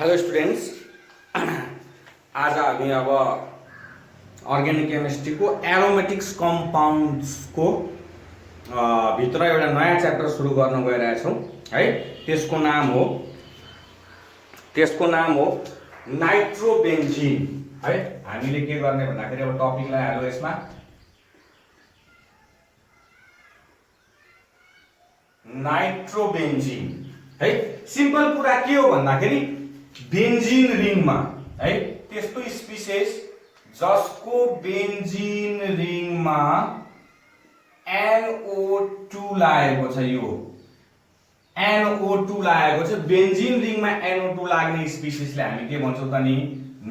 Hello students, आज हामी अब अर्ग्यानिक केमिस्ट्रीको एरोमेटिक्स कम्पाउन्ड्सको भित्र एउटा नयाँ च्याप्टर सुरु गर्न गइरहेछौँ है। त्यसको नाम हो नाइट्रोबेन्जिन है। हामीले के गर्ने भन्दाखेरि अब टपिकलाई हाल्यो यसमा नाइट्रोबेन्जिन है। सिम्पल कुरा के हो भन्दाखेरि बेन्जिन रिङमा है त्यस्तो स्पिसिस जसको बेन्जिन रिङमा NO2 लागेको छ। यो NO2 लागेको छ। बेन्जिन रिङमा NO2 लाग्ने स्पिसिसले हामी के भन्छौँ त नि?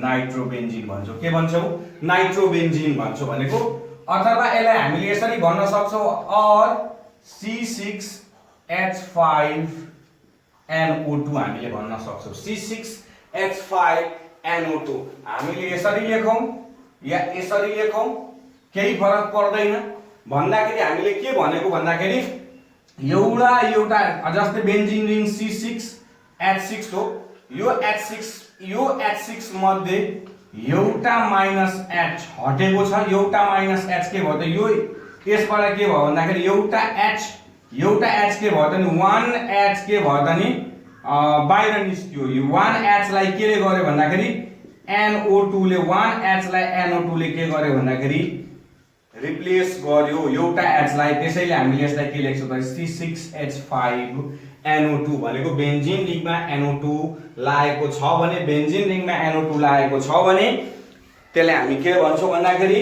नाइट्रोबेन्जिन भन्छौँ। के भन्छौँ? नाइट्रोबेन्जिन भन्छौँ भनेको। अथवा यसलाई हामीले यसरी भन्न सक्छौँ और C6H5NO2 हामीले भन्न सक्छौँ। C6H5NO2 हामीले यसरी लेखौँ या यसरी लेखौँ केही फरक पर्दैन। भन्दाखेरि हामीले के भनेको भन्दाखेरि एउटा जस्तै बेन्जिन रिङ C6H6 हो। यो H6 मध्ये एउटा माइनस H हटेको छ। एउटा माइनस H के भयो त? यो यसबाट के भयो भन्दाखेरि एउटा H के भयो त नि? 1H के भयो त नि? बाहिर निस्क्यो। यो 1H लाई केले गर्यो भन्दाखेरि NO2 ले 1H लाई NO2 ले के गर्यो भन्दाखेरि रिप्लेस गर्यो एउटा H लाई। त्यसैले हामीले यसलाई के लेख्छौँ त? C6H5NO2 भनेको बेन्जिन रिङमा NO2 लागेको छ भने, बेन्जिन रिङमा NO2 लागेको छ भने त्यसलाई हामी के भन्छौँ भन्दाखेरि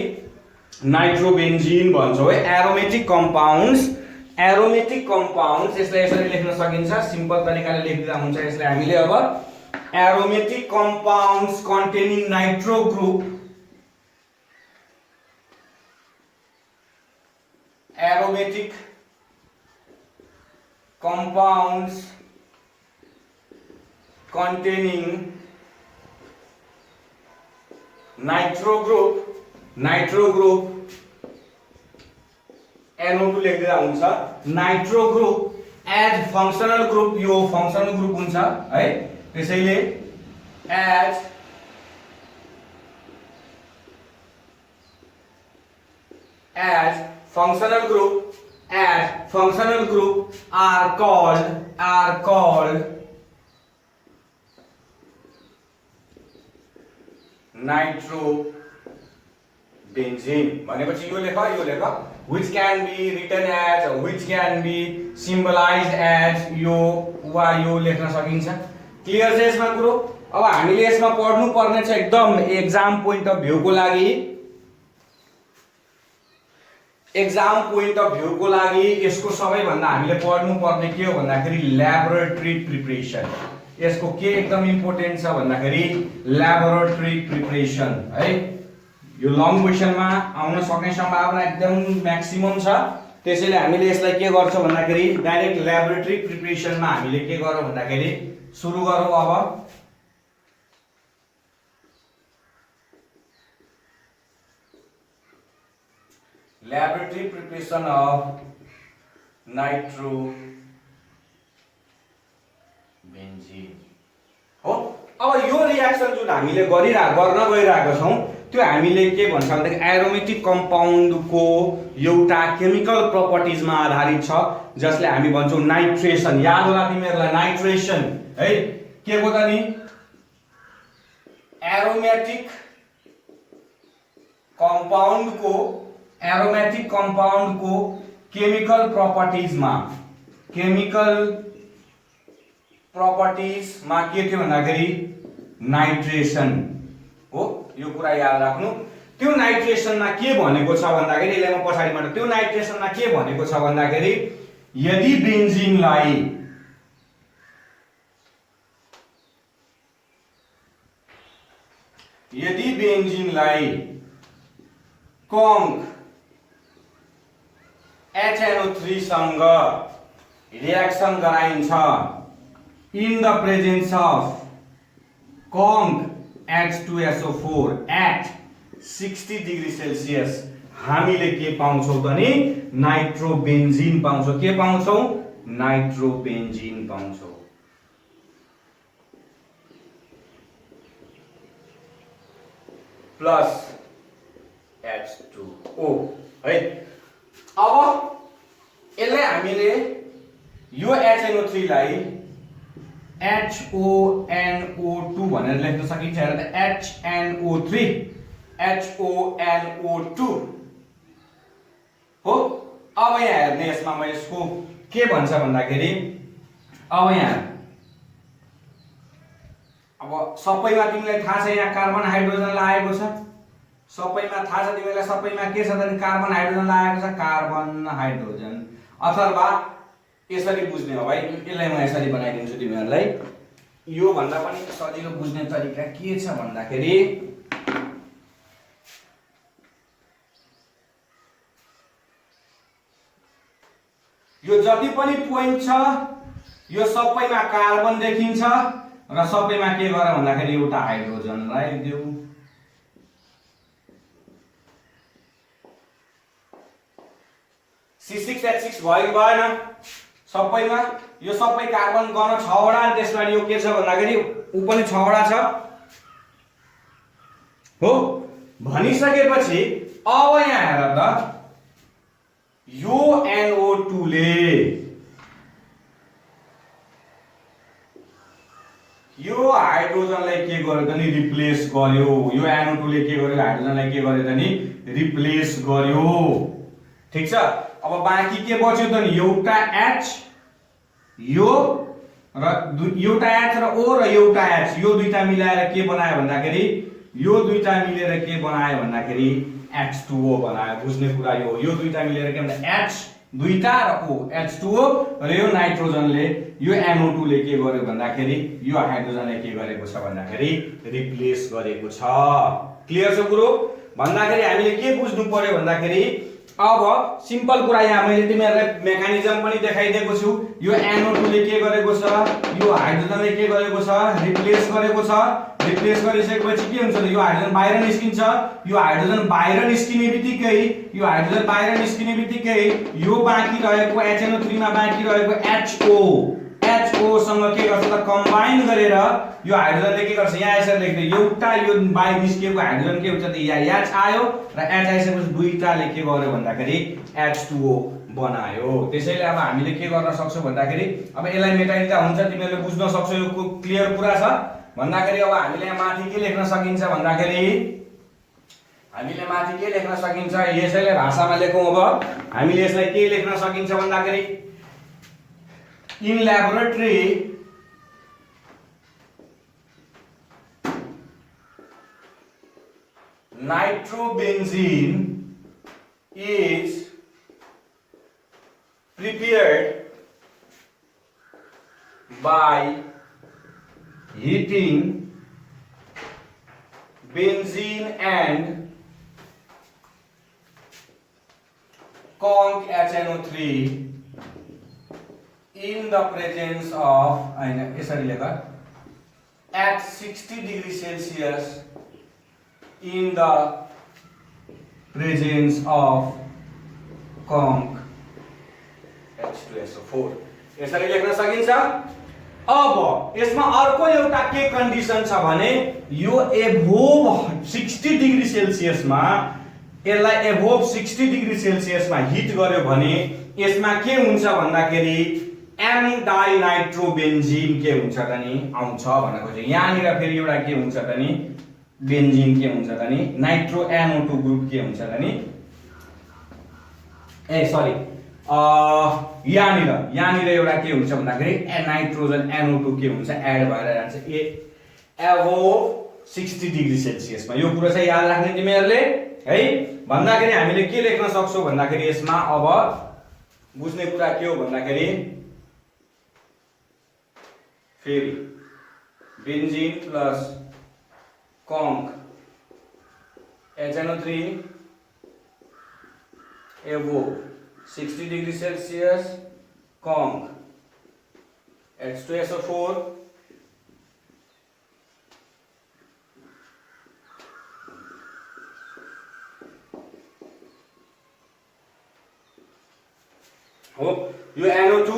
नाइट्रोबेन्जिन भन्छौँ है। एरोमेटिक कम्पाउन्ड्स यसलाई यसरी लेख्न सकिन्छ। सिम्पल तरिकाले लेख्दा हुन्छ यसलाई हामीले अब aromatic compounds containing nitro group, aromatic compounds containing nitro group NO2 लेख्दा हुन्छ। Nitro group as functional group, यो फंक्शनल ग्रुप हुन्छ है। त्यसैले as functional group are called nitrobenzene भनेपछि यो लेख which can be written as, which can be symbolized as, यो वा यो लेख्न सकिन्छ। क्लियर छ यसमा कुरो? अब हामीले यसमा पढ्नु पर्ने छ एकदम एक्जाम पोइन्ट अफ भ्यूको लागि यसको सबैभन्दा हामीले पढ्नु पर्ने के हो भन्दाखेरि ल्याबोरेटरी प्रिपरेसन। यसको के एकदम इम्पोर्टेन्ट छ भन्दाखेरि ल्याबोरेटरी प्रिपरेसन है। यो लङ क्वेशनमा आउन सक्ने सम्भावना एकदम म्याक्सिमम छ। त्यसैले हामीले यसलाई के गर्छौँ भन्दाखेरि डाइरेक्ट ल्याबोरेटरी प्रिपरेसनमा हामीले के गरौँ भन्दाखेरि सुरु गरौँ। अब laboratory preparation of nitrobenzene हो। अब यो रियाक्सन जुन हामीले गर्न गइरहेको छौं त्यो हामीले के भन्छ भन्दाखेरि एरोमेटिक कम्पाउन्डको एउटा केमिकल प्रपर्टिजमा आधारित छ जसले हामी भन्छौं नाइट्रेसन। याद होला तिमीहरुलाई नाइट्रेसन है के हो त नि? एरोमेटिक कम्पाउन्डको केमिकल प्रपर्टिजमा के थियो भन्दाखेरि नाइट्रेसन हो। यो कुरा याद राख्नु। त्यो नाइट्रेसनमा के भनेको छ भन्दाखेरि यसलाई म पछाडीबाट त्यो नाइट्रेसनमा के भनेको छ भन्दाखेरि यदि बेन्जिनलाई कङ्क HNO3 सँग रिएक्सन गराइन्छ in the presence of conc H2SO4 at 60 degree Celsius हामीले के पाउँछौं त नि? नाइट्रोबेन्जिन पाउँछौं। के पाउँछौं? नाइट्रोबेन्जिन पाउँछौं। प्लस H2O है। अब यसलाई हामीले यो HNO3 लाई HONO2 भनेर लेख्न सकिन्छ। हेर त HNO3 HONO2 हो। अब यहाँ हेर्ने यसमा म यसको के भन्छ भन्दाखेरि अब यहाँ अब सबैमा तिमीलाई थाहा छ यहाँ कार्बन हाइड्रोजन लागेको छ। सबैमा थाहा छ तिमीलाई सबैमा के छ त कार्बन हाइड्रोजन लागेको छ कार्बन हाइड्रोजन। अथवा यसरी बुझ्ने हो भाइ यसलाई म यसरी बनाइदिन्छु तिमीहरूलाई। यो भन्दा पनि सजिलो बुझ्ने तरिका के छ भन्दाखेरि यो जति पनि पोइन्ट छ यो सबैमा कार्बन देखिन्छ र सबैमा के गर भन्दाखेरि एउटा हाइड्रोजन राखिदेऊ। C6H6 भयो कि भएन सबैमा। यो सबै कार्बन गन 6 वटा त्यसबाट यो के छ भन्दाखेरि उ पनि 6 वटा छ हो। भनिसकेपछि अब यहाँ हेर त यो NO2 ले यो हाइड्रोजनलाई के गर्यो त नि रिप्लेस गर्यो। यो NO2 ले के गर्यो हाइड्रोजनलाई के गर्यो त नि रिप्लेस गर्यो। ठीक छ। अब बाँकी के बच्यो त नि एउटा H यो र एउटा H र O र एउटा H यो दुईटा मिलाएर के बनायो भन्दाखेरि यो दुईटा मिलेर के बनायो भन्दाखेरि H2O बनायो। बुझ्ने कुरा यो दुईटा मिलेर के भन्दा H दुईटा र O H2O र यो नाइट्रोजनले यो NO2 ले के गर्यो भन्दाखेरि यो हाइड्रोजनले के गरेको छ भन्दाखेरि रिप्लेस गरेको छ। क्लियर छ कुरो भन्दाखेरि हामीले के बुझ्नु पर्यो भन्दाखेरि अब सिम्पल कुरा यहाँ मैले तिमीहरुलाई मेकानिजम पनि देखाइदिएको छु। यो NO2 ले के गरेको छ यो हाइड्रोजनले के गरेको छ रिप्लेस गरेको छ। रिप्लेस गरिसकेपछि के हुन्छ त यो हाइड्रोजन बाहिर निस्किन्छ। यो हाइड्रोजन बाहिर निस्किने बित्तिकै यो बाँकी रहेको HNO3 मा बाँकी रहेको HO सँग के गर्छ त कम्बाइन गरेर यो हाइड्रोजनले के गर्छ यहाँ यसरी लेख्दै एउटा यो बाहिर निस्किएको हाइड्रोजन के हुन्छ त यहाँ H आयो र H आइसकेपछि दुईटाले के गर्यो भन्दाखेरि H2O बनायो। त्यसैले अब हामीले के गर्न सक्छौं भन्दाखेरि अब यसलाई मेटाइदिँदा हुन्छ। तिमीहरुले बुझ्न सक्छौ यो क्लियर कुरा छ भन्दाखेरि अब हामीले यहाँ माथि के लेख्न सकिन्छ भन्दाखेरि हामीले माथि के लेख्न सकिन्छ यसैले भाषामा लेखौं। अब हामीले यसलाई के लेख्न सकिन्छ भन्दाखेरि in laboratory nitrobenzene is prepared by heating benzene and conc HNO3 in the presence of at 60 degrees Celsius in the presence of conc H2SO4 यसरी लेख्न सकिन्छ। अब यसमा अर्को एउटा के कन्डिसन छ भने यो एभोव 60 डिग्री सेल्सियस मा यसलाई एभोव 60 डिग्री सेल्सियस मा हिट गर्यो भने यसमा के हुन्छ भन्दाखेरि M डाइनाइट्रोबेन्जिन के हुन्छ त नि आउँछ भनेको चाहिँ यहाँ निर फेरि एउटा के हुन्छ त नि बेन्जिन के हुन्छ त नि नाइट्रो NO2 ग्रुप के हुन्छ त नि यहाँ निर एउटा के हुन्छ भन्दाखेरि नाइट्रोजन NO2 के हुन्छ एड भएर जान्छ एभोव 60 डिग्री सेल्सियस मा। यो कुरा चाहिँ याद राख्ने तिमीहरुले है भन्दाखेरि हामीले के लेख्न सक्छौ भन्दाखेरि यसमा अब बुझ्ने कुरा के हो भन्दाखेरि फेरि benzene plus conc HNO3 एभोव 60 degree Celsius conc H2SO4 हो यो NO2।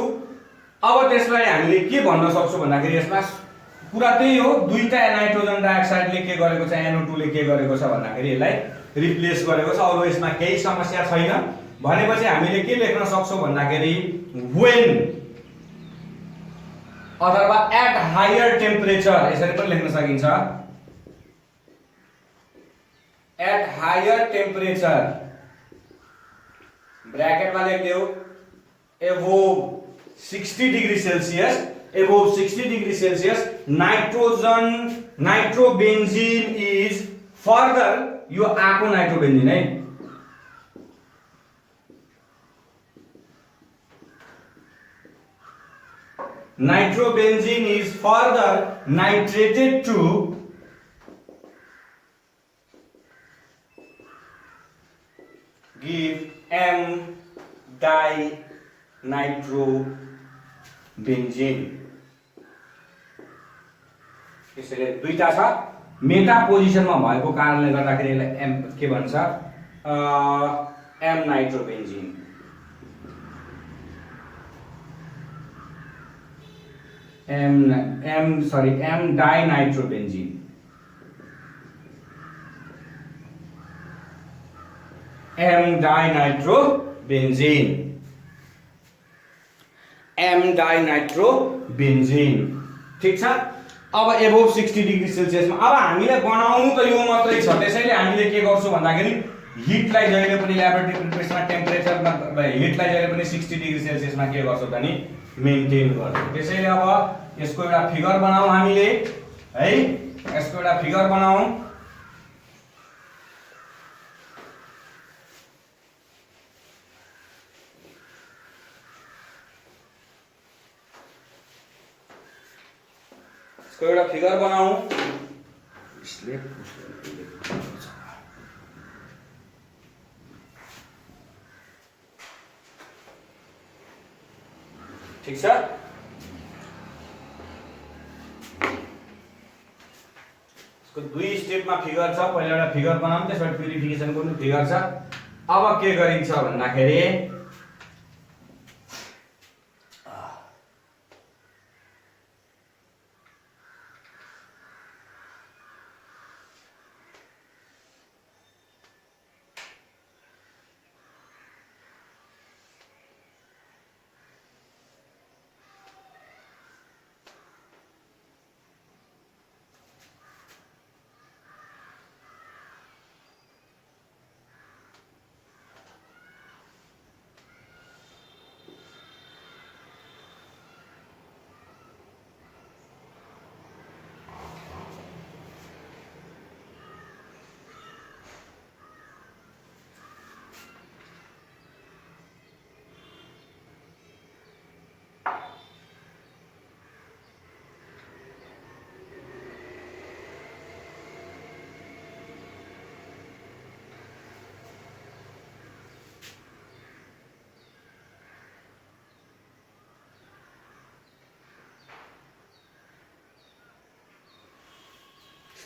अब त्यसलाई हामीले के भन्न सक्छौं भन्दाखेरि यसमा कुरा त्यही हो, दुईटा नाइट्रोजन डाइअक्साइडले के गरेको छ, NO2 ले के गरेको छ भन्दाखेरि यसलाई रिप्लेस गरेको छ। अरु यसमा केही समस्या छैन। भनेपछि हामीले के लेख्न सक्छौं भन्दाखेरि when अथवा at higher temperature, यसरी पनि लेख्न सकिन्छ, at higher temperature ब्रैकेट में लेख दो above 60 degree Celsius, above 60 degree Celsius nitrobenzene is further, यो आको नाइट्रोबेन्जीन है, nitrobenzene is further nitrated to give M-dinitrobenzene। यसैले दुईटा छ, मेटा पोजिसनमा भएको कारणले गर्दाखेरि यसलाई एम के भन्छ, एम नाइट्रोबेन्जीन। एम डाइनाइट्रोबेन्जीन। M-dinitrobenzene। ठीक छ। अब एबोभ 60 डिग्री सेल्सियसमा अब हामीले बनाउनु त यो मात्रै छ, त्यसैले हामीले के गर्छौं भन्दाखेरि हिटलाई जहिले पनि ल्याबोरेटरी प्रिपरेसनमा टेम्परेचरमा हिटलाई जहिले पनि 60 डिग्री सेल्सियसमा के गर्छौं त नि मेन्टेन गर्छौं। त्यसैले अब यसको एउटा फिगर बनाऊ हामीले है, यसको एउटा फिगर बनाऊ। एउटा फिगर बनाऊ। इसले ठीक छ। इसको दुई स्टेपमा फिगर छ, पहिला एउटा फिगर बनाऊ, त्यसपछि प्युरिफिकेसन गर्नु फिगर छ। अब के गरिन्छ भन्दाखेरि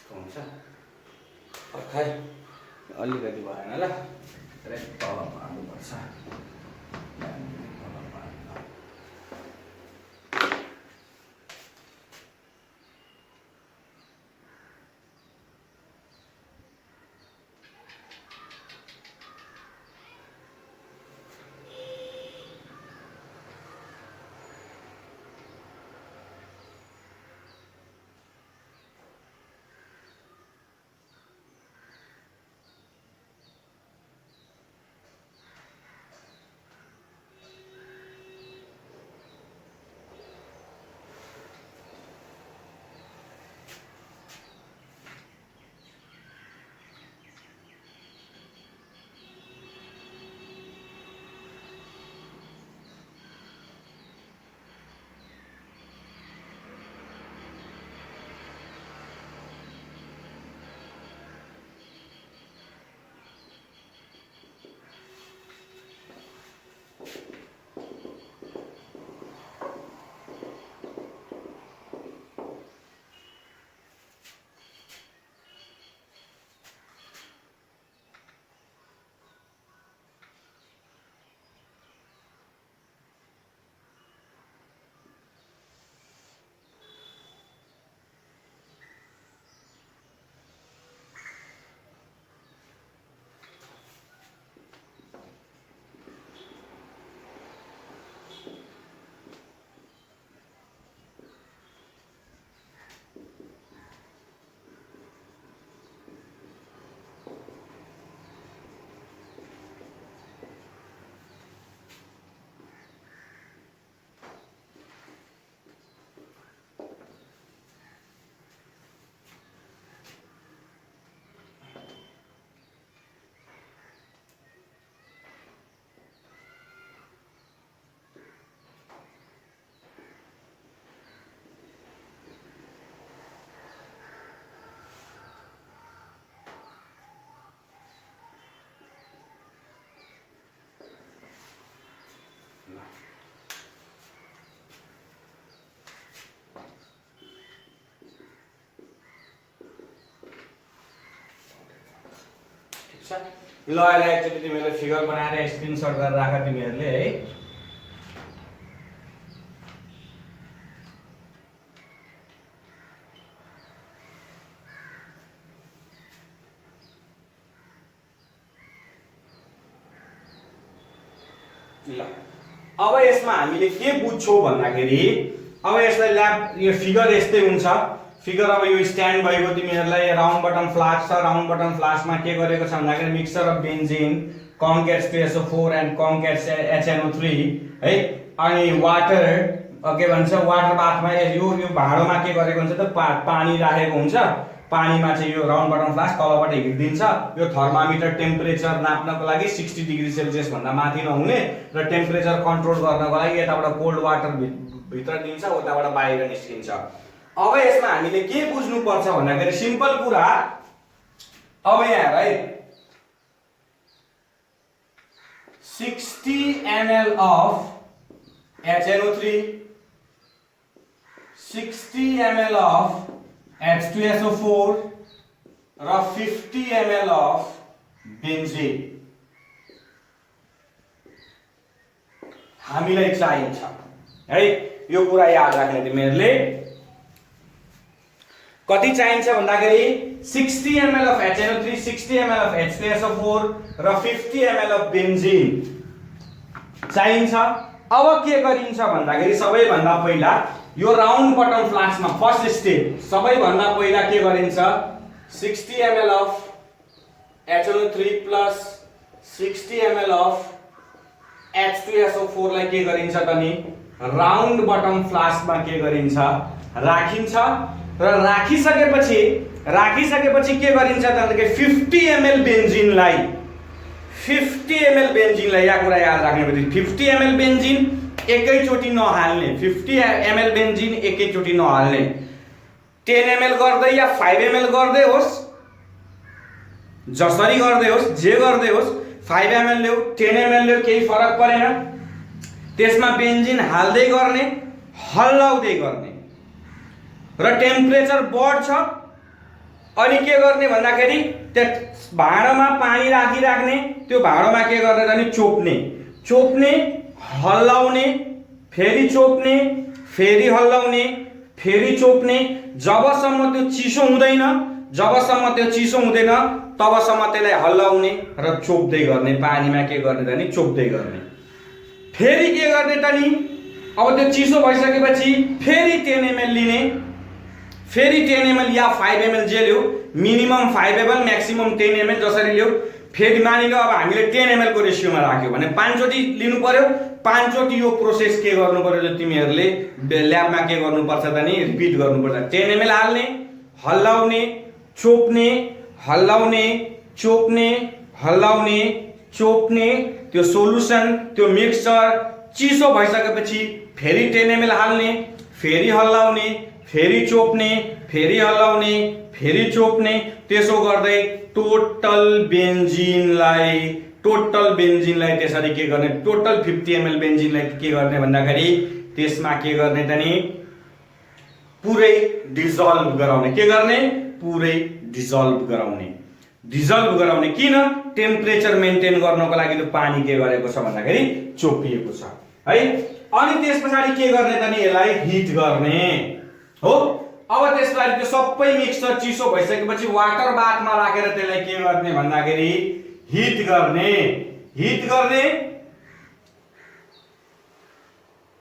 हुन्छ। खै अलिकति भएन ल, तल पार्नुपर्छ। छ ल अहिले एकचोटि तिमीहरूले फिगर बनाएर स्क्रिनशट गरेर राख तिमीहरूले है ल अब यसमा हामीले के बुझ्छौं भन्दाखेरि अब यसलाई ल्याब यो फिगर यस्तै हुन्छ फिगर अब यो स्ट्यान्ड भएको तिमीहरूलाई राउन्ड बटन फ्लास्क छ राउन्ड बटन फ्लास्कमा के गरेको छ भन्दाखेरि mixture of benzene conc 2SO4 and conc HNO3 है अनि वाटर के भन्छ वाटर बाथमा यो भाँडोमा के गरेको हुन्छ त पानी राखेको हुन्छ पानीमा चाहिँ यो राउन्ड बटन फ्लास्क तलबाट हिट दिन्छ यो थर्मामिटर टेम्परेचर नाप्नको लागि 60 डिग्री सेल्सियस भन्दा माथि नहुने र टेम्परेचर कन्ट्रोल गर्नको लागि यताबाट कोल्ड वाटर भित्र दिन्छ उताबाट बाहिर निस्किन्छ अब यसमा हामीले के बुझ्नु पर्छ भन्दाखेरि सिम्पल कुरा अब यहाँ है 60 ml of HNO3 60 ml of H2SO4 र 50 ml of benzene हामीलाई चाहिन्छ है यो कुरा याद राख्ने तिमीहरूले कति चाहिन्छ भन्दाखेरि 60 ml of HNO3 60 ml of H2SO4 र 50 ml of benzene चाहिन्छ अब के गरिन्छ भन्दाखेरि सबैभन्दा पहिला यो राउन्ड बटन फ्लास्कमा फर्स्ट स्टेप सबैभन्दा पहिला के गरिन्छ 60 ml of HNO3 plus 60 ml of H2SO4 लाई के गरिन्छ त नि राउन्ड बटन फ्लास्कमा के गरिन्छ राखिन्छ र राखिसकेपछि के गरिन्छ त भन्दाखेरि 50 ml बेन्जिनलाई 50 ml बेन्जिनलाई या कुरा याद राख्नुपर्छ 50 ml बेन्जिन एकैचोटी नहाल्ने 50 ml बेन्जिन एकैचोटी नहाल्ने 10 ml गर्दै या 5 ml गर्दै होस् जसरी गर्दै होस् जे गर्दै होस् 5 ml ल्याउ 10 ml ल्याउ केही फरक परेन त्यसमा बेन्जिन हाल्दै गर्ने हल्लाउँदै गर्ने र टेम्परेचर बढ्छ अनि के गर्ने भन्दाखेरि त्यस भाँडोमा पानी राखिराख्ने त्यो भाँडोमा के गर्ने त नि चोप्ने हल्लाउने फेरि चोप्ने फेरि हल्लाउने फेरि चोप्ने जबसम्म त्यो चिसो हुँदैन तबसम्म त्यसलाई हल्लाउने र चोप्दै गर्ने पानीमा के गर्ने त नि चोप्दै गर्ने फेरि के गर्ने त नि अब त्यो चिसो भइसकेपछि फेरि 10 ml लिने फेरि 10 ml या 5 ml जे ल्याउ मिनिमम 5 ml म्याक्सिमम 10 ml जसरी ल्याउ फेरि मानिलो अब हामीले 10 ml को रेशियोमा राख्यो भने 5 चोटी लिनु पर्यो 5 चोटी यो प्रोसेस के गर्नु पर्यो जो तिमीहरूले ल्याबमा के गर्नुपर्छ त नि रिपिट गर्नुपर्छ 10 ml हाल्ने हल्लाउने चोप्ने हल्लाउने चोप्ने हल्लाउने चोप्ने त्यो सोलुसन त्यो मिक्सचर चिसो भइसकेपछि फेरि 10 ml हाल्ने फेरि हल्लाउने फेरि चोप्ने फेरि हल्लाउने फेरि चोप्ने त्यसो गर्दै टोटल बेन्जिनलाई त्यसरी के गर्ने टोटल 50 ml बेन्जिनलाई के गर्ने भन्दाखेरि त्यसमा के गर्ने त नि पुरै डिजल्भ गराउने के गर्ने पुरै डिजल्भ गराउने किन टेम्परेचर मेन्टेन गर्नको लागि त्यो पानी के गरेको छ भन्दाखेरि चोपिएको छ है अनि त्यसपछि के गर्ने त नि यसलाई हिट गर्ने हो अब त्यसलाई त्यो सबै मिक्सचर चिसो भइसकेपछि वाटर बाथमा राखेर त्यसलाई के गर्ने भन्दाखेरि हिट गर्ने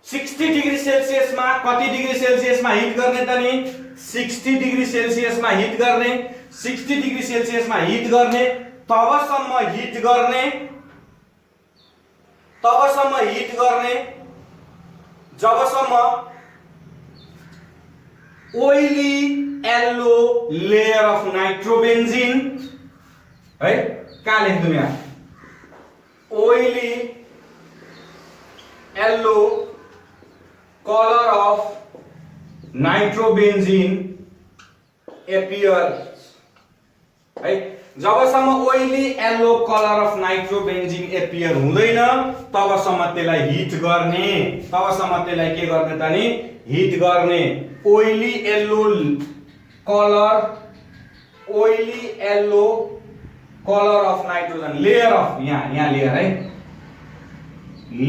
60 डिग्री सेल्सियसमा कति डिग्री सेल्सियसमा हिट गर्ने त नि 60 डिग्री सेल्सियसमा हिट गर्ने 60 डिग्री सेल्सियसमा हिट गर्ने तबसम्म हिट गर्ने जबसम्म oily yellow layer of nitrobenzene है कहाँ लेख्नु यहाँ oily yellow color of nitrobenzene appears है जबसम्म oily yellow color of nitrobenzene appear हुँदैन तबसम्म त्यसलाई हिट गर्ने तबसम्म त्यसलाई के गर्ने त नि हिट गर्ने oily yellow colour of nitrogen, layer of, यहाँ लेयर है,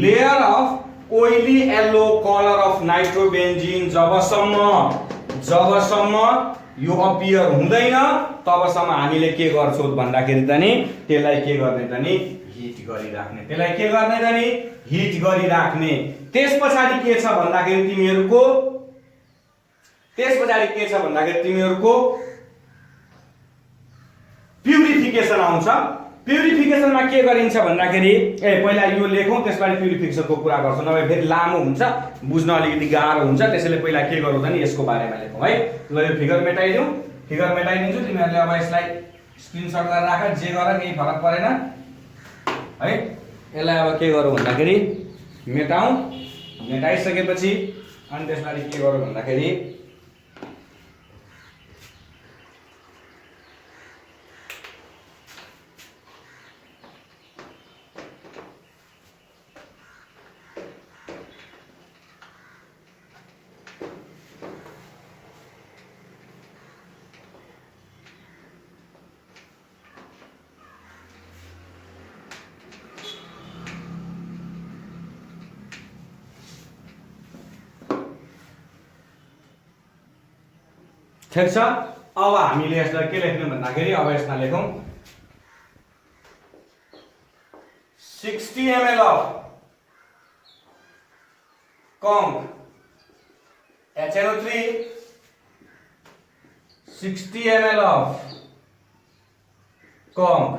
layer of oily yellow colour of nitrobenzene जबसम्म यो अपियर हुँदैन तबसम्म हामीले के गर्छौं भन्दाखेरि त नि त्यसलाई के गर्ने त नि हिट गरिराख्ने, त्यसलाई के गर्ने त नि हिट गरिराख्ने। त्यसपछि के छ भन्दाखेरि तिमीहरुको प्युरिफिकेसन आउँछ। प्युरिफिकेसनमा के गरिन्छ भन्दाखेरि पहिला यो लेखौं त्यसपछि प्युरिफिकेसनको कुरा गर्छौं, नभए फेरि लामो हुन्छ बुझ्न अलिकति गाह्रो हुन्छ। त्यसैले पहिला के गरौँ त नि यसको बारेमा लेखौं है। ल यो फिगर मेटाइदिन्छु, तिमीहरुले अब यसलाई स्क्रिनशट गरेर राख, जे गर केही फरक परेन है। यसलाई अब के गरौँ भन्दाखेरि मेटाइसकेपछि अनि त्यसपछि के गरौँ भन्दाखेरि ठिक छ। अब हामीले यसलाई के लेख्ने भन्दाखेरि अब यसमा लेखौं 60 ml of conc HNO3, 60 ml of conc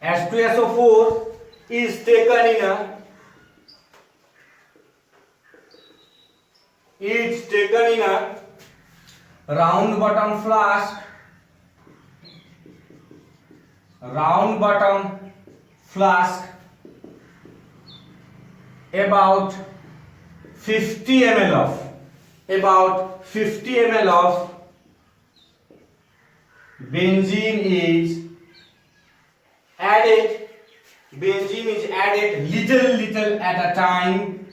H2SO4 is taken in a round bottom flask about 50 ml of benzene is added. Benzene is added little at a time,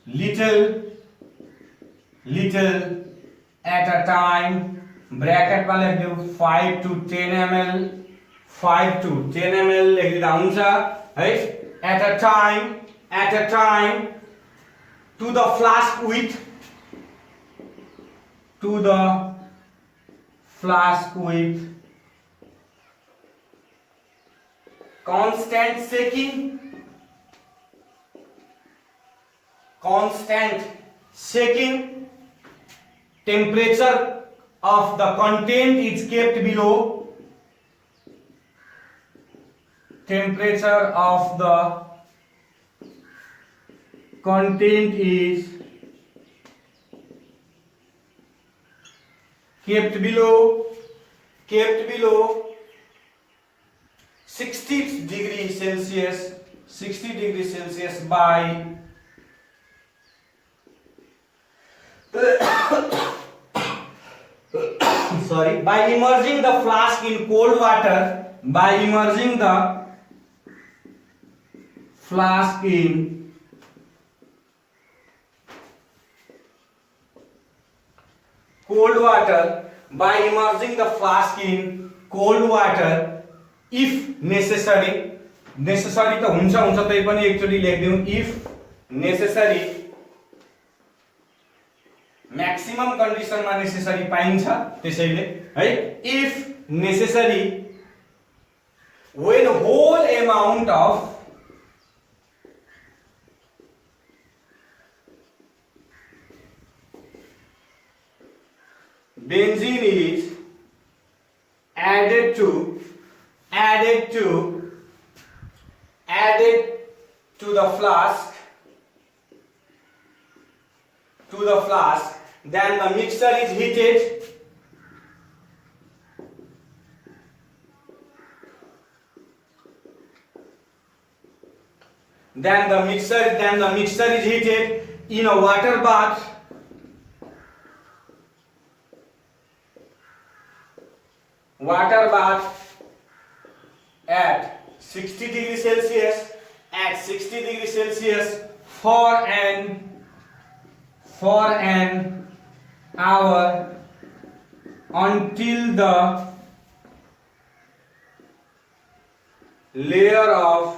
little at a time. Bracket में लेख दो 5 to 10 ml, 5 to 10 ml लेखिदा हुन्छ है। at a time to the flask with constant shaking. Temperature of the content is kept below. Temperature of the content is kept below 60 degrees Celsius by by immersing the flask in cold water, if necessary त हुन्छ तै पनि एकचोटी लेख्दियौ if necessary, maximum condition में necessary पाइन्छ त्यसैले है। if necessary when whole amount of benzene is added to the flask, then the mixture is heated. Then the mixture is heated in a water bath. At 60 degrees Celsius for an hour until the layer of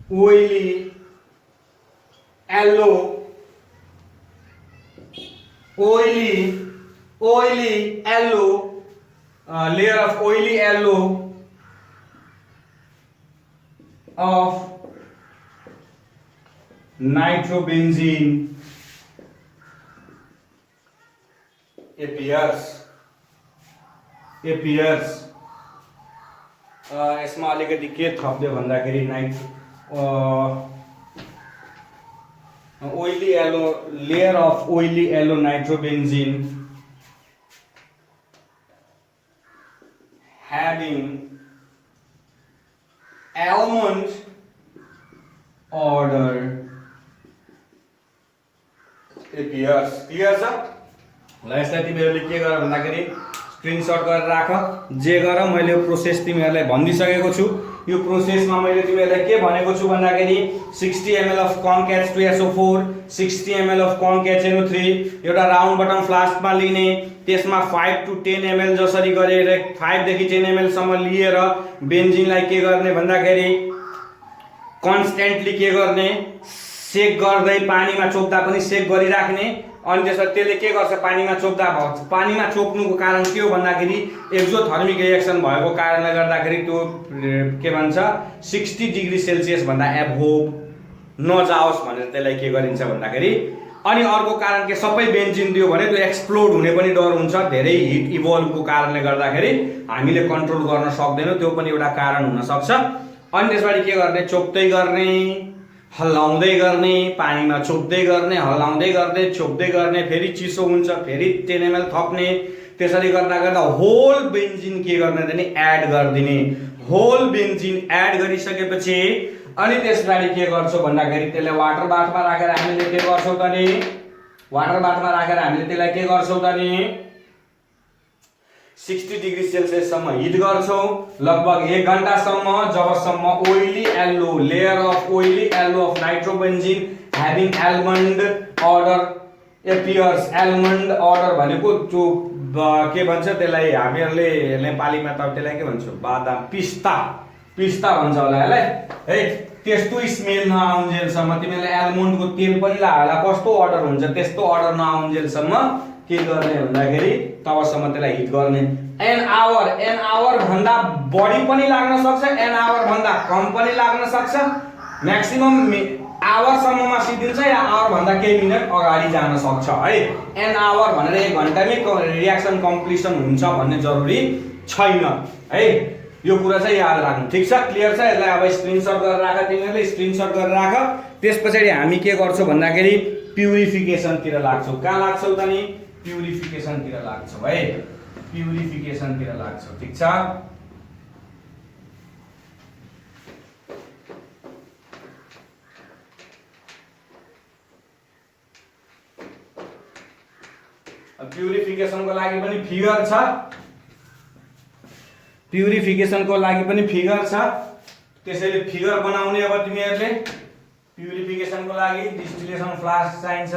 oily yellow, oily yellow, layer of oily yellow of nitrobenzene appears. यसमा अलिकति के थप्दियो भन्दाखेरि oily yellow, layer of oily yellow nitrobenzene having almond order appears. Clear छ ल? यसलाई तिमीहरूले के गर भन्दाखेरि स्क्रिनशट गरेर राख। जे गर मैले यो प्रोसेस तिमीहरूलाई भनिदिसकेको छु। यो प्रोसेसमा मैले तिमीहरूलाई के भनेको छु भन्दाखेरि 60 ml of conc 2SO4, 60 ml of conc NO3 एउटा राउन्ड बटम फ्लास्कमा लिने, त्यसमा 5 to 10 ml जसरी गरेर 5 देखि 10 ml सम्म लिएर बेन्जिनलाई के गर्ने भन्दाखेरि कन्स्टेन्टली के गर्ने, सेक गर्दै पानीमा चोप्दा पनि सेक गरिराख्ने। अनि त्यसपछि त्यसले के गर्छ, पानीमा चोप्दा पानीमा चोप्नुको कारण के हो भन्दाखेरि एक्जोथर्मिक रिएक्सन भएको कारणले गर्दाखेरि त्यो के भन्छ 60 डिग्री सेल्सियस भन्दा एभोभ नजाओस् भनेर त्यसलाई के गरिन्छ भन्दाखेरि। अनि अर्को कारण के, सबै बेन्जिन दियो भने त्यो एक्सप्लोड हुने पनि डर हुन्छ, धेरै हिट इभल्भको कारणले गर्दाखेरि हामीले कन्ट्रोल गर्न सक्दैनौँ, त्यो पनि एउटा कारण हुन सक्छ। अनि त्यसपछि के गर्ने, चोप्दै गर्ने, हल्लाउँदै गर्ने, पानीमा चोप्दै गर्ने, हल्लाउँदै गर्ने, चोप्दै गर्ने, फेरि चिसो हुन्छ फेरि 10 ml थप्ने। त्यसरी गर्दा गर्दा होल बेन्जिन के गर्ने त नि एड गरिदिने। होल बेन्जिन एड गरिसकेपछि अनि त्यसपछि के गर्छौँ भन्दाखेरि त्यसलाई वाटर बाथमा राखेर हामीले के गर्छौँ त नि, वाटर बाथमा राखेर हामीले त्यसलाई के गर्छौँ त नि 60 डिग्री सेल्सियस सम्म हिट गर्छौँ लगभग 1 घण्टासम्म, जबसम्म oily yellow, layer of oily yellow of nitrobenzene having almond odour appears. Almond odour भनेको जो के भन्छ त्यसलाई हामीहरूले नेपालीमा त त्यसलाई के भन्छौँ, बादाम, पिस्ता भन्छ होला यसलाई है। त्यस्तो स्मेल नआउन्जेलसम्म तिमीहरूले आल्मन्डको तेल पनि ला होला, कस्तो अर्डर हुन्छ त्यस्तो अर्डर नआउन्जेलसम्म के गर्ने भन्दाखेरि तबसम्म त्यसलाई हिट गर्ने। एन आवर भन्दा बढी पनि लाग्न सक्छ, एन आवर भन्दा कम पनि लाग्न सक्छ। म्याक्सिमम आवरसम्ममा सिद्धिन्छ या आवर भन्दा केही मिनट अगाडि जान सक्छ है। एन आवर भनेर 1 घण्टामै रिएक्सन कम्प्लिसन हुन्छ भन्ने जरुरी छैन है। यो कुरा चाहिँ याद राख्नु, ठीक छ? क्लियर छ? यसलाई अब स्क्रिनशट गरेर राख, तिमीहरूले स्क्रिनशट गरेर राख। त्यसपछि हामी के गर्छौँ भन्दाखेरि प्युरिफिकेसनतिर लाग्छौँ। कहाँ लाग्छौँ त नि? प्युरिफिकेसनतिर लाग्छौँ है, प्युरिफिकेसनतिर लाग्छौँ, ठीक छ? प्युरिफिकेसनको लागि पनि फिगर छ, प्युरिफिकेसनको लागि पनि फिगर छ। त्यसैले फिगर बनाउने अब तिमीहरूले प्युरिफिकेसनको लागि डिस्टिलेसन फ्लास्क चाहिन्छ।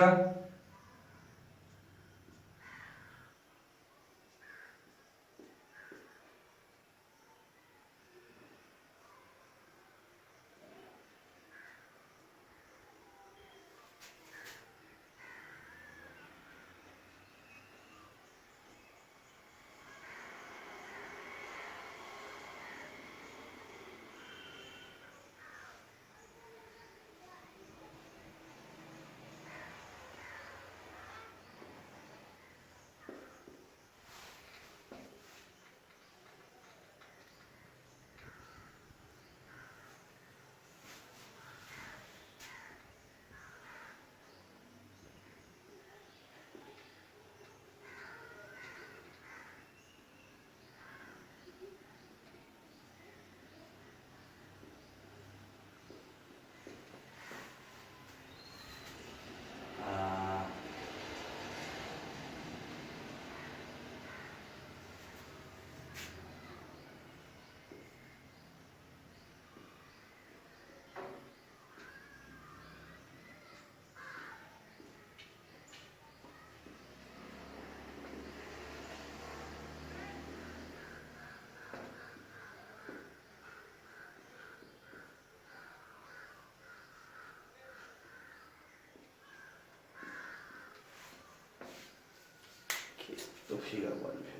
फिगर बन्यो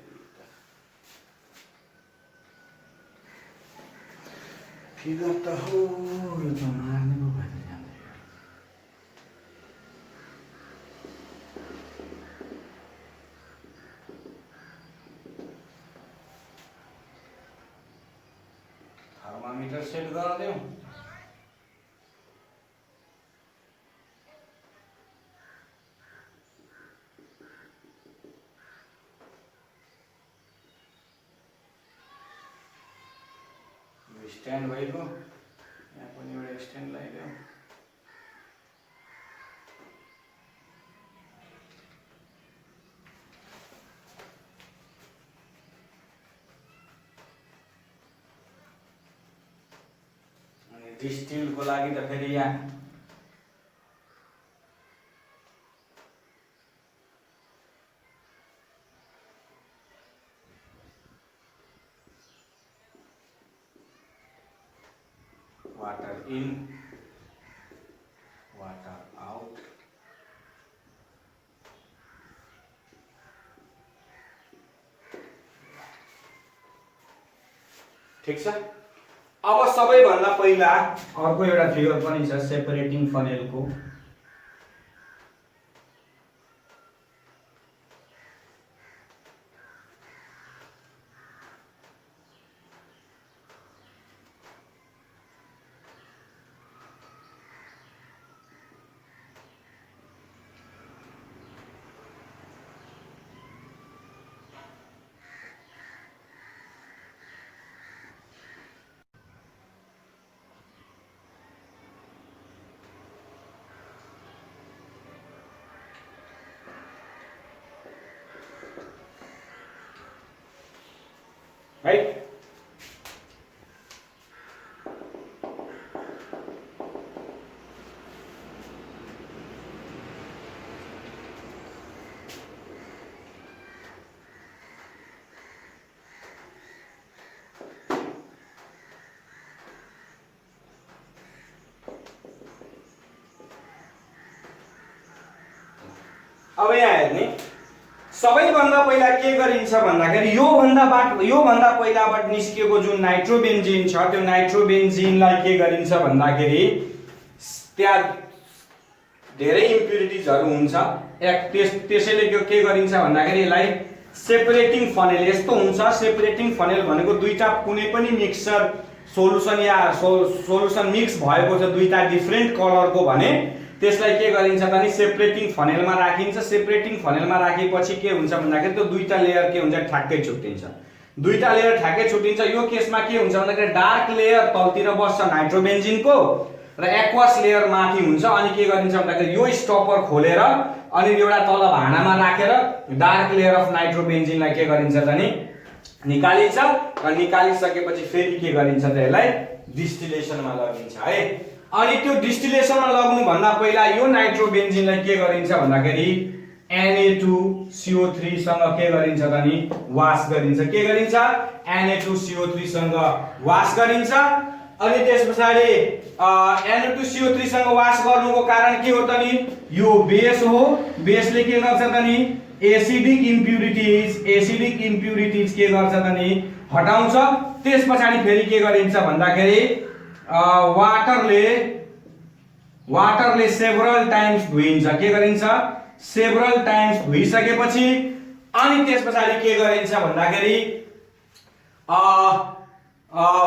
फिगर त हो यो त मार्ने पो भएर जान्छ। थर्मामिटर सेट गरिदेऊ। स्ट्यान्ड भइगयो, यहाँ पनि एउटा स्ट्यान्ड लगाइदेऊ। अनि डिस्टिलको लागि त फेरि यहाँ water in, water out। ठीक छ। अब सबैभन्दा पहिला अर्को एउटा फिगर पनि छ सेपरेटिङ फनेलको। राइट। अब यहाँ हेर्ने सबैभन्दा पहिला के गरिन्छ भन्दाखेरि यो भन्दा पहिलाबाट निस्किएको जुन नाइट्रोबेन्जिन छ त्यो नाइट्रोबेन्जिनलाई के गरिन्छ भन्दाखेरि त्यहाँ धेरै इम्प्युरिटिजहरु हुन्छ। त्यसैले के गरिन्छ भन्दाखेरि यसलाई सेपरेटिङ फनेल यस्तो हुन्छ। सेपरेटिङ फनेल भनेको दुईटा कुनै पनि मिक्सचर सोलुसन या सोलुसन मिक्स भएको छ दुईटा डिफरेन्ट कलरको भने त्यसलाई के गरिन्छ भने सेपरेटिङ फनेलमा राखिन्छ। सेपरेटिङ फनेलमा राखेपछि के हुन्छ भन्दाखेरि त्यो दुईटा लेयर के हुन्छ ठ्याक्कै छुट्टिन्छ। दुईटा लेयर ठ्याक्कै छुट्टिन्छ। यो केसमा के हुन्छ भन्दाखेरि डार्क लेयर तलतिर बस्छ नाइट्रोबेन्जिनको र एक्वस लेयर माथि हुन्छ। अनि के गरिन्छ भन्दाखेरि यो स्टपर खोलेर अनि एउटा तल भाँडामा राखेर डार्क लेयर अफ नाइट्रोबेन्जिनलाई के गरिन्छ भने निकालिन्छ र निकालिसकेपछि फेरि के गरिन्छ त यसलाई डिस्टिलेसनमा लगिन्छ है। अनि त्यो डिस्टिलेसनमा लग्नु भन्दा पहिला यो नाइट्रोबेन्जिनलाई के गरिन्छ भन्दाखेरि Na2CO3 सँग के गरिन्छ भने वाश गरिन्छ। के गरिन्छ Na2CO3 सँग वाश गरिन्छ। अनि त्यसपछि Na2CO3 सँग वाश गर्नुको कारण के हो त नि यो बेस हो। बेसले के गर्छ त नि एसिडिक इम्प्युरिटिज के गर्छ त नि हटाउँछ। त्यसपछि फेरि के गरिन्छ भन्दाखेरि वाटरले सेभरल टाइम्स धुइन्छ। के गरिन्छ सेभरल टाइम्स धुइसकेपछि अनि त्यसपछि के गरिन्छ भन्दाखेरि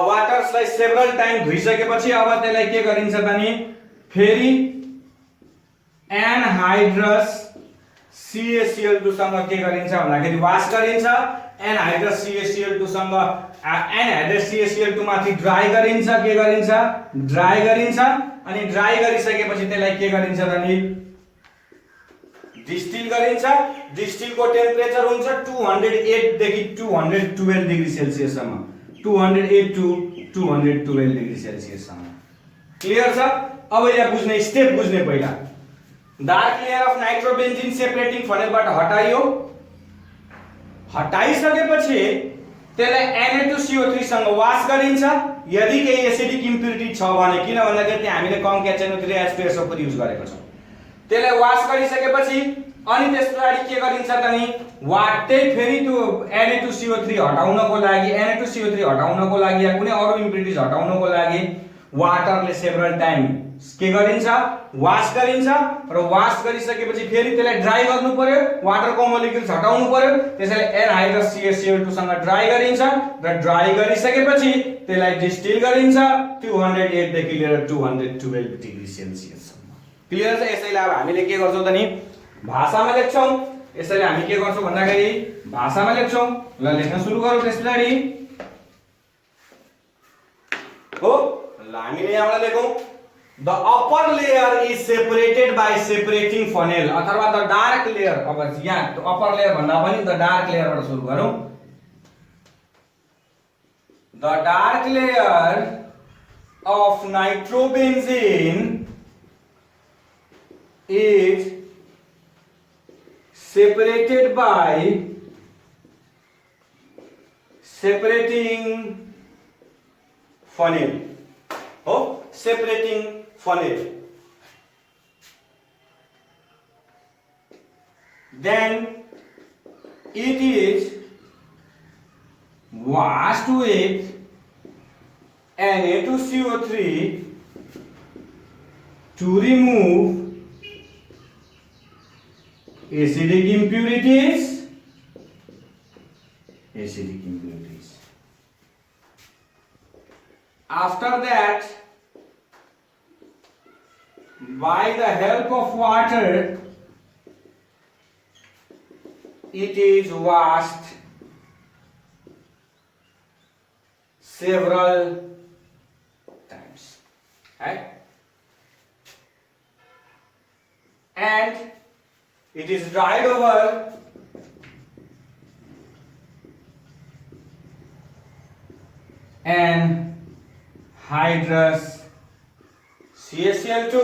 वाटर्सलाई सेभरल टाइम धुइसकेपछि अब त्यसलाई के गरिन्छ भने फेरि एनहाइड्रस CaCl2 सँग के गरिन्छ भन्दाखेरि वाश गरिन्छ। एनहाइड्रस CaCl2 सँग एनहाइड्रस CaCl2 माथि ड्राई गरिन्छ। के गरिन्छ ड्राई गरिन्छ। अनि ड्राई गरिसकेपछि त्यसलाई के गरिन्छ भने डिस्टिल गरिन्छ। डिस्टिलको टेम्परेचर हुन्छ 208 देखि 212 डिग्री सेल्सियस सम्म। 208 टु 212 डिग्री सेल्सियस सम्म। क्लियर छ। अब यहाँ बुझ्ने स्टेप बुझ्ने पहिला डार्क लेयर अफ नाइट्रोबेन्जिन सेपरेटिङ फनेलबाट हटाइयो। हटाइसकेपछि त्यसलाई Na2CO3 सँग वाश गरिन्छ। यदि केही एसिडिक इम्प्युरिटी छ भने किन भन्दाखेरि त्यहाँ हामीले कङ्क्याचेनो3 H2SO4 युज गरेको छौं। त्यसलाई वास गरिसकेपछि अनि त्यसपछि के गरिन्छ त नि वाटै फेरि त्यो Na2CO3 हटाउनको लागि Na2CO3 हटाउनको लागि या कुनै अरु इम्प्युरिटिज हटाउनको लागि वाटरले सेभरल टाइम के गरिन्छ वास गरिन्छ र वास गरिसकेपछि फेरि त्यसलाई ड्राई गर्नु पर्यो वाटरको मोलिक्युल्स हटाउनु पर्यो त्यसैले एनहाइड्रस CaCl2 सँग ड्राई गरिन्छ र ड्राई गरिसकेपछि त्यसलाई डिस्टिल गरिन्छ 208 देखि लिएर 212 डिग्री सेल्सियस सम्म क्लियर छ यसैले अब हामीले के गर्छौं त नि भाषामा लेख्छौं यसैले हामी के गर्छौं भन्दाखेरि भाषामा लेख्छौं ल लेख्न सुरु गरौँ त्यसलाई हो ल हामीले यहाँबाट लेखौं the upper layer is separated by separating funnel अथवा the dark layer अब यहाँ upper layer भन्दा पनि the dark layer बाट सुरु गरौँ the dark layer of nitrobenzene is separated by separating funnel oh separating funnel then it is washed with Na2CO3 to remove acidic impurities after that by the help of water it is washed several times right and it is dried over anhydrous CaCl2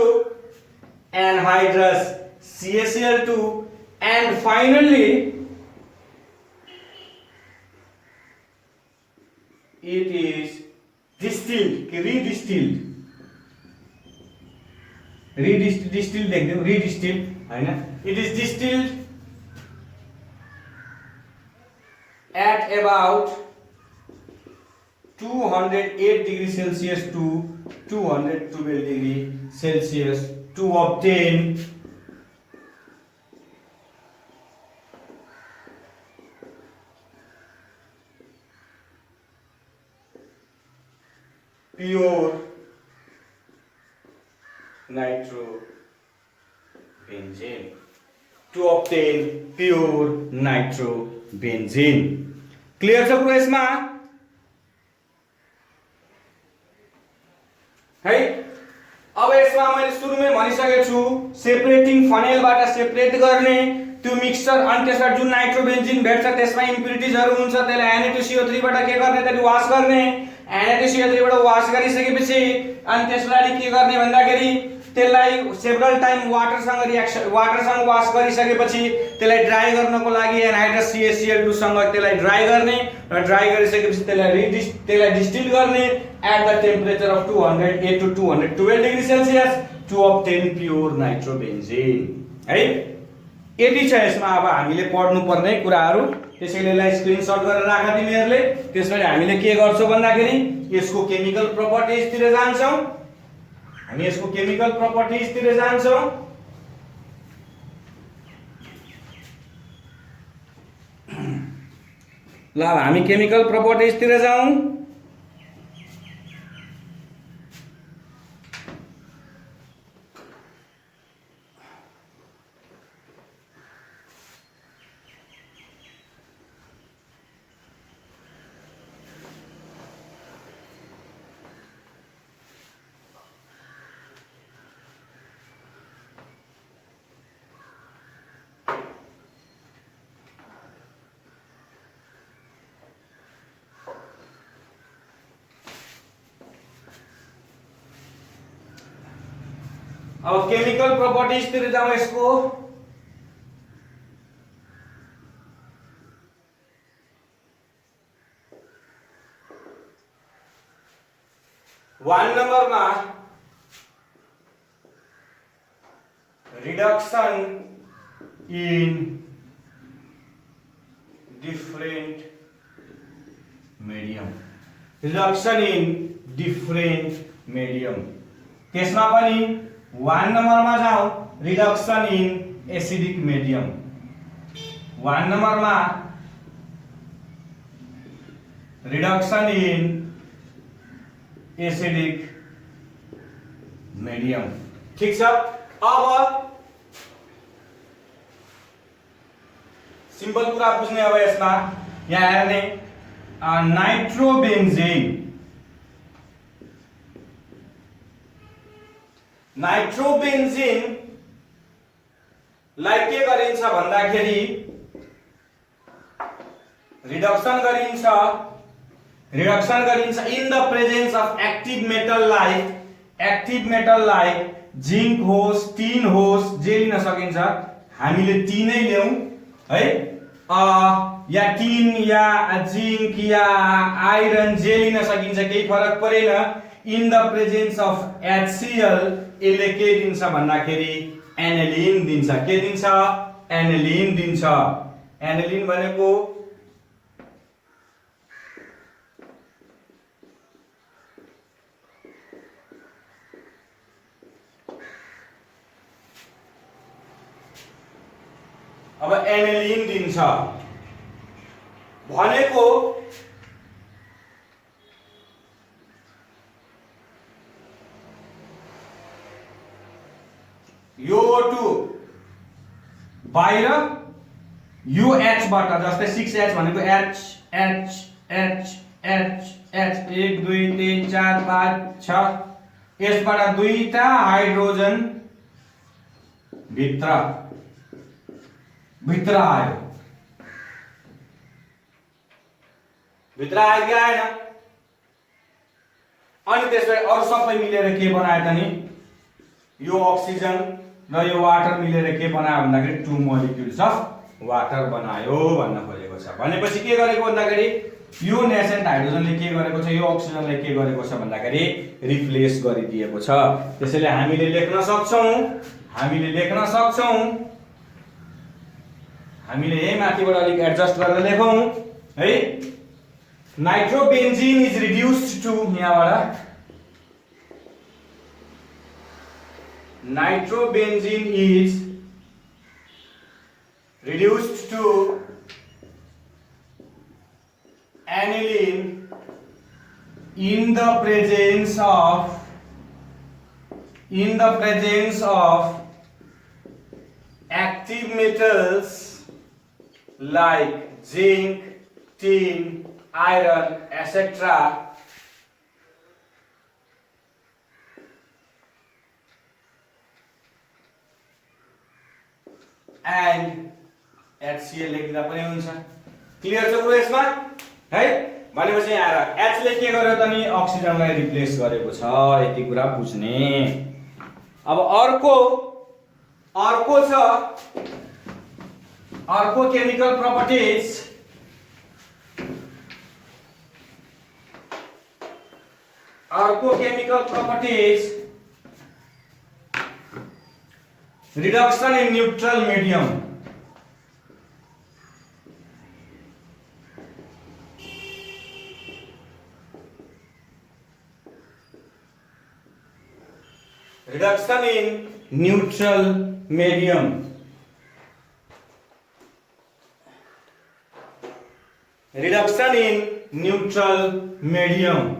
anhydrous CaCl2 and finally it is distilled redistilled एकदम redistilled हैन it is distilled at about 208 degree Celsius to 212 degree Celsius to obtain pure nitrobenzene clear छ कुरा यसमा है अब यसमा मैले सुरुमै भनिसकेको छु सेपरेटिङ फनेलबाट सेपरेट गर्ने त्यो मिक्सचर अनि त्यसबाट जुन नाइट्रोबेन्जिन भेट्छ त्यसमा इम्प्युरिटिजहरु हुन्छ त्यसलाई Na2CO3 बाट के गर्ने त वास गर्ने Na2CO3 बाट वास गरिसकेपछि अनि त्यसलाई के गर्ने भन्दाखेरि त्यसलाई सेभरल टाइम वाटरसँग वास गरिसकेपछि त्यसलाई ड्राई गर्नको लागि एनहाइड्रस CaCl2 सँग त्यसलाई ड्राई गर्ने र ड्राई गरिसकेपछि त्यसलाई डिस्टिल गर्ने at the temperature of 208 to 212 degree Celsius to obtain pure nitrobenzene है यति छ यसमा अब हामीले पढ्नु पर्ने कुराहरु त्यसैले यसलाई स्क्रिनशट गरेर राख तिमीहरुले त्यसपछि हामीले के गर्छौं भन्दाखेरि यसको केमिकल प्रपर्टिज तिर जान्छौं हामी यसको केमिकल प्रपर्टिज तिर जान्छौं ल हामी केमिकल प्रपर्टिज तिर जाउँ 1 नंबर में reduction in different medium, reduction in different medium. त्यसमा पनि 1 नम्बरमा जाऊ, reduction in acidic medium. 1 नम्बरमा reduction in acidic medium. ठीक छ। अब सिंपल कुरा बुझ्ने अब यसमा यहाँ हेर्ने नाइट्रोबेन्जिन, नाइट्रोबेन्जिन लाई के गरिन्छ भन्दाखेरि रिडक्सन गरिन्छ in the presence of active metal like zinc होस्, टिन होस्, जे लिन सकिन्छ। हामीले टिनै ल्याउँ है, या टिन या जिंक या आइरन जे लिन सकिन्छ, केही फरक परेन। In the presence of HCl यसले के दिन्छ भन्दाखेरि एनालिन दिन्छ। के दिन्छ? एनालिन दिन्छ। एनालिन भनेको अब एनालिन दिन्छ भनेको यो O2 बाहिर यो H बाट, जस्तै 6H भनेको H H H H H 1 2 3 4 5 6 यसबाट दुईटा हाइड्रोजन भित्र आयो कि आएन? अनि त्यसपछि अरु सबै मिलेर के बनायो त नि? यो अक्सिजन र यो वाटर मिलेर के बनायो भन्दाखेरि 2 मोलिक्युल्स अफ वाटर बनायो भन्न खोजेको छ। भनेपछि के गरेको भन्दाखेरि यो नेसेन्ट हाइड्रोजनले के गरेको छ, यो अक्सिजनले के गरेको छ भन्दाखेरि रिप्लेस गरिदिएको छ। त्यसैले हामीले लेख्न सक्छौं हामीले यही माथिबाट अलिक एडजस्ट गरेर लेखौं है। नाइट्रोबेन्जिन इज रिड्युस्ड टु, यहाँबाट nitrobenzene is reduced to aniline in the presence of active metals like zinc, tin, iron, etc. and HCl लेख्दा पनि हुन्छ। क्लियर छ पुरै यसमा है? भनेपछि यहाँ H ले के गर्यो त नि? अक्सिजनलाई रिप्लेस गरेको छ। यति कुरा बुझ्ने। अब अर्को chemical properties reduction in neutral medium. Reduction in neutral medium. Reduction in neutral medium.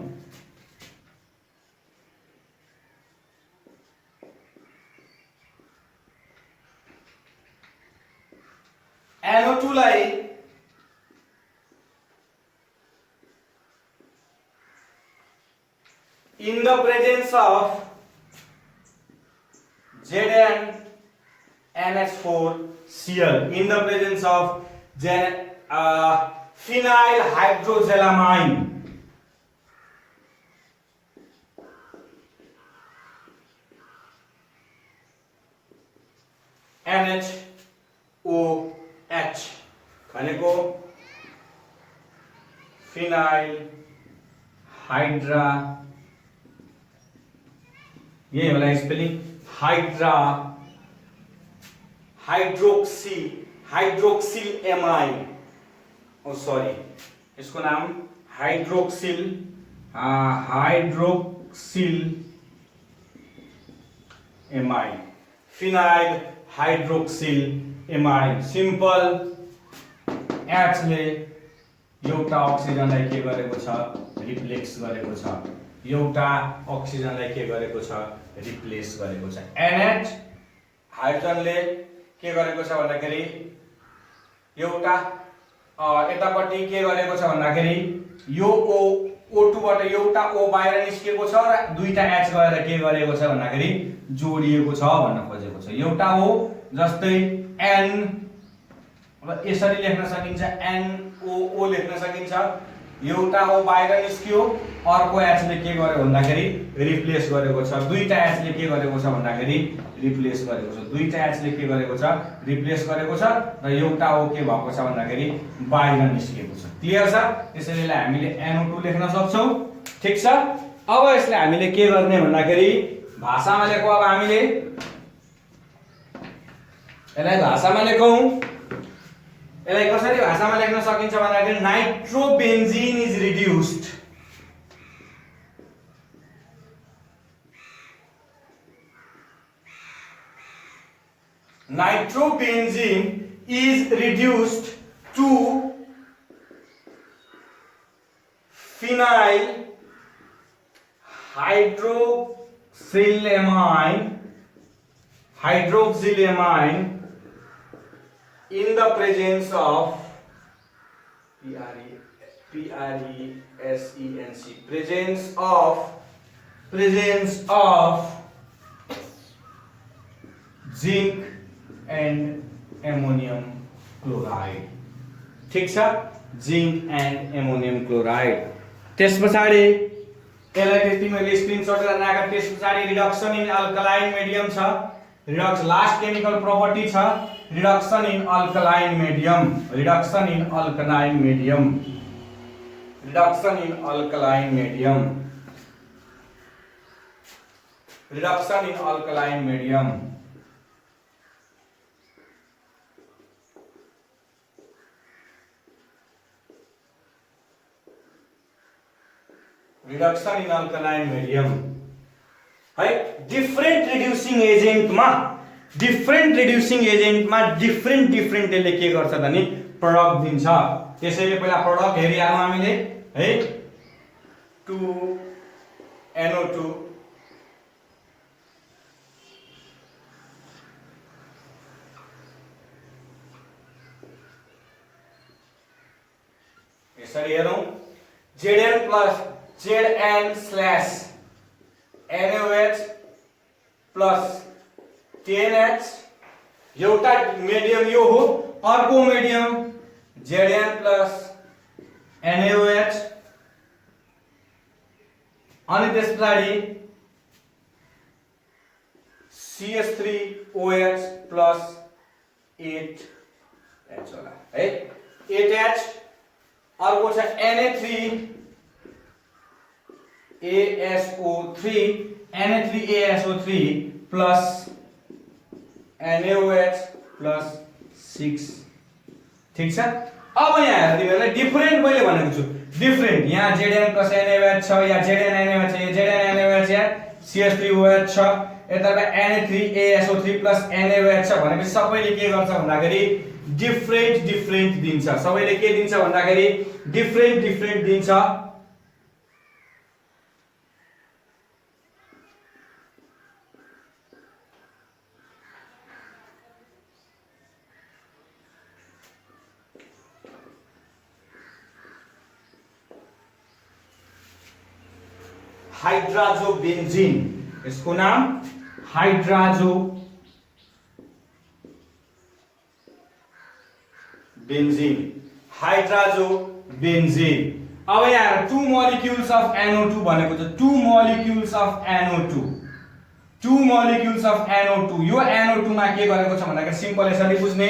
NO2 लाई in the presence of ZnNH4Cl, in the presence of phenyl hydroxylamine, NHOH भनेको फिनाइल हाइड्रा, यही होला स्पेलिङ, हाइड्रा हाइड्रोक्सिल एमाइन, ओ sorry, इसको नाम hydroxyl amine, phenyl hydroxyl amine. Simple H ले एउटा अक्सिजनलाई के गरेको छ, रिप्लेस गरेको छ, एउटा अक्सिजनलाई के गरेको छ, रिप्लेस गरेको छ। NH हाइड्रोजनले के गरेको छ भन्दाखेरि एउटा यतापट्टि के गरेको छ भन्दाखेरि यो O2 बाट एउटा O बाहिर निस्केको छ र दुईटा H गएर के गरेको छ भन्दाखेरि जोडिएको छ भन्न खोजेको छ। एउटा O जस्तै N, अब यसरी लेख्न सकिन्छ, NOO लेख्न सकिन्छ। एउटा O बाहिर निस्क्यो, अर्को H ले के गर्यो भन्दाखेरि रिप्लेस गरेको छ। दुईटा H ले के गरेको छ भन्दाखेरि रिप्लेस गरेको छ। दुईटा H ले के गरेको छ, रिप्लेस गरेको छ र एउटा O के भएको छ भन्दाखेरि बाहिर निस्केको छ। क्लियर छ? त्यसैले यसलाई हामीले NO2 लेख्न सक्छौं। ठीक छ? अब यसलाई हामीले के गर्ने भन्दाखेरि भाषामा लेखौं। अब हामीले यसलाई भाषामा लेखौं। यसलाई कसरी भाषामा लेख्न सकिन्छ भन्दाखेरि nitrobenzene is reduced to phenyl hydroxylamine in the presence of presence of zinc and ammonium chloride। ठीक छ? Zinc and ammonium chloride. त्यसपछि यसलाई त्यति मैले स्क्रिनशट गरेर राखेँ। त्यसपछि रिडक्सन इन अल्कलाइन मिडियम छ। लास्ट केमिकल प्रपर्टी छ रिडक्सन इन अल्कलाइन मिडियम। है। डिफरेंट रिड्यूसिङ एजेन्टमा डिफरेंट यसले के गर्छ त नि प्रोडक्ट दिन्छ। त्यसैले पहिला प्रोडक्ट हेरिहालौं हामीले है। 2NO2 यसरी हेरौं। ZN/NaOH प्लस 10H एउटा मिडियम यो हो। अर्को मिडियम ZN+NaOH अनि त्यसपछि CH3OH प्लस 8H होला है। 8H अर्को छ Na3ASO3 प्लस NaOH प्लस 6। ठीक छ? अब यहाँ हेर तिमीहरुलाई डिफरेंट मैले भनेको छु। डिफरेंट यहाँ ZN+NaOH छ या ZNNaOH छ, ZNNaOH या CH3OH छ, यताबाट Na3ASO3 प्लस NaOH छ भनेपछि सबैले के गर्छ भन्दाखेरि डिफरेंट दिन्छ। सबैले के दिन्छ भन्दाखेरि डिफरेंट दिन्छ। हाइड्राजोबेन्जीन, इसको नाम हाइड्राजोबेन्जीन। अब यहाँ 2 molecules of NO2 भनेको छ। 2 molecules of NO2 यो NO2 मा के गरेको छ भन्दाखेरि सिम्पल यसरी बुझ्ने।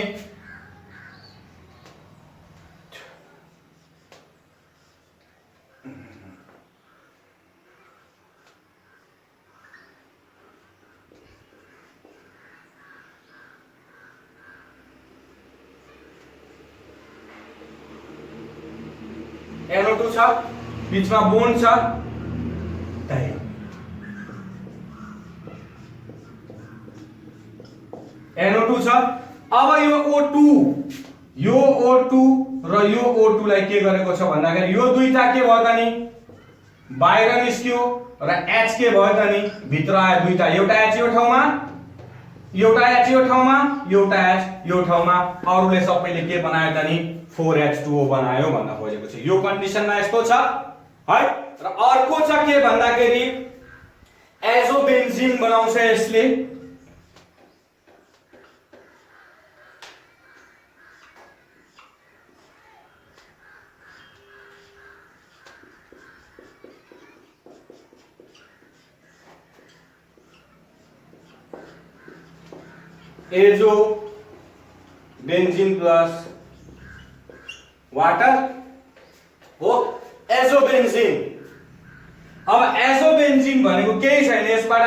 NO2 छ, बीचमा बोन्ड छ, डाई NO2 छ। अब यो O2 र यो O2 लाई के गरेको छ भन्दाखेरि यो दुईटा के भयो त नि बाहिर निस्क्यो र H के भयो त नि भित्र आयो दुईटा, एउटा H यो ठाउँमा, एउटा H यो ठाउँमा, एउटा H यो ठाउँमा, अरुले सबैले के बनायो त नि 4H2O बनायो भन्न खोजेको छ। यो कन्डिसनमा यस्तो छ है। र अर्को छ के भन्दाखेरि एजोबेन्जिन बनाउँछ यसले। एजोबेन्जिन प्लस वाटर हो एजोबेन्जिन। अब एजोबेन्जिन भनेको केही छैन, यसबाट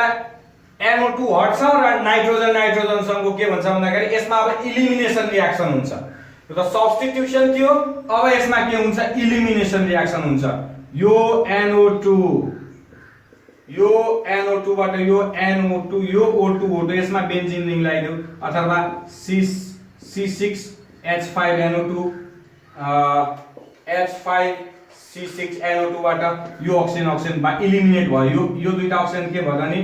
NO2 हट्छ र नाइट्रोजनसँगको के भन्छ भन्दाखेरि यसमा अब इलिमिनेसन रियाक्सन हुन्छ। यो त सब्स्टिट्युसन थियो, अब यसमा के हुन्छ इलिमिनेसन रियाक्सन हुन्छ। यो NO2 बाट यो NO2 यो O2 यसमा बेन्जिन रिङ लगाइदियो अथवा C6H5NO2 H5C6NO2 बाट यो अक्सिजन बा इलिमिनेट भयो। यो दुईटा अक्सिजन के भयो नि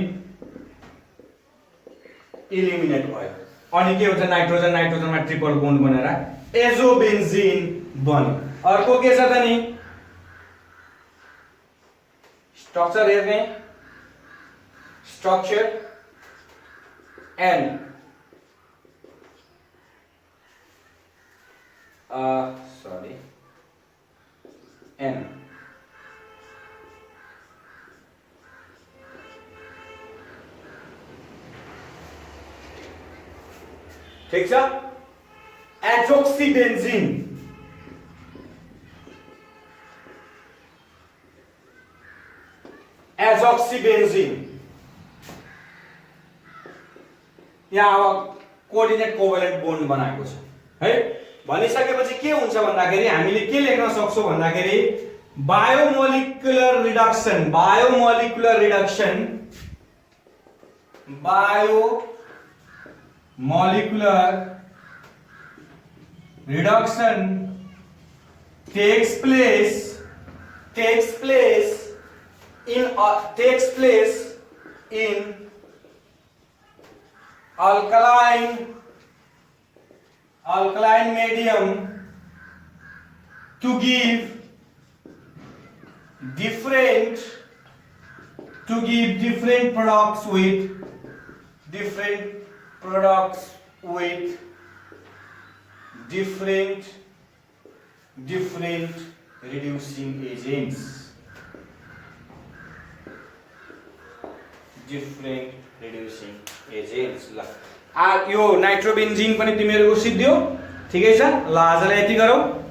इलिमिनेट भयो। अनि के हुन्छ नाइट्रोजनमा ट्रिपल बोन्ड बनेर एजोबेन्जिन बन्यो। अर्को के छ त नि स्ट्रक्चर हेर्ने, स्ट्रक्चर N N ठीक छ। एजोक्सिबेन्जिन यहाँ अब कोअर्डिनेट कोभ्यालेन्ट बोन्ड बनाएको छ है। भनिसकेपछि के हुन्छ भन्दाखेरि हामीले के लेख्न सक्छौं भन्दाखेरि biomolecular reduction takes place in alkaline medium to give different products with different reducing agents, ल यो नाइट्रोबेन्जिन पनि तिमीहरुको सिद्धियो। ठिकै छ, ल आजलाई यति गरौँ।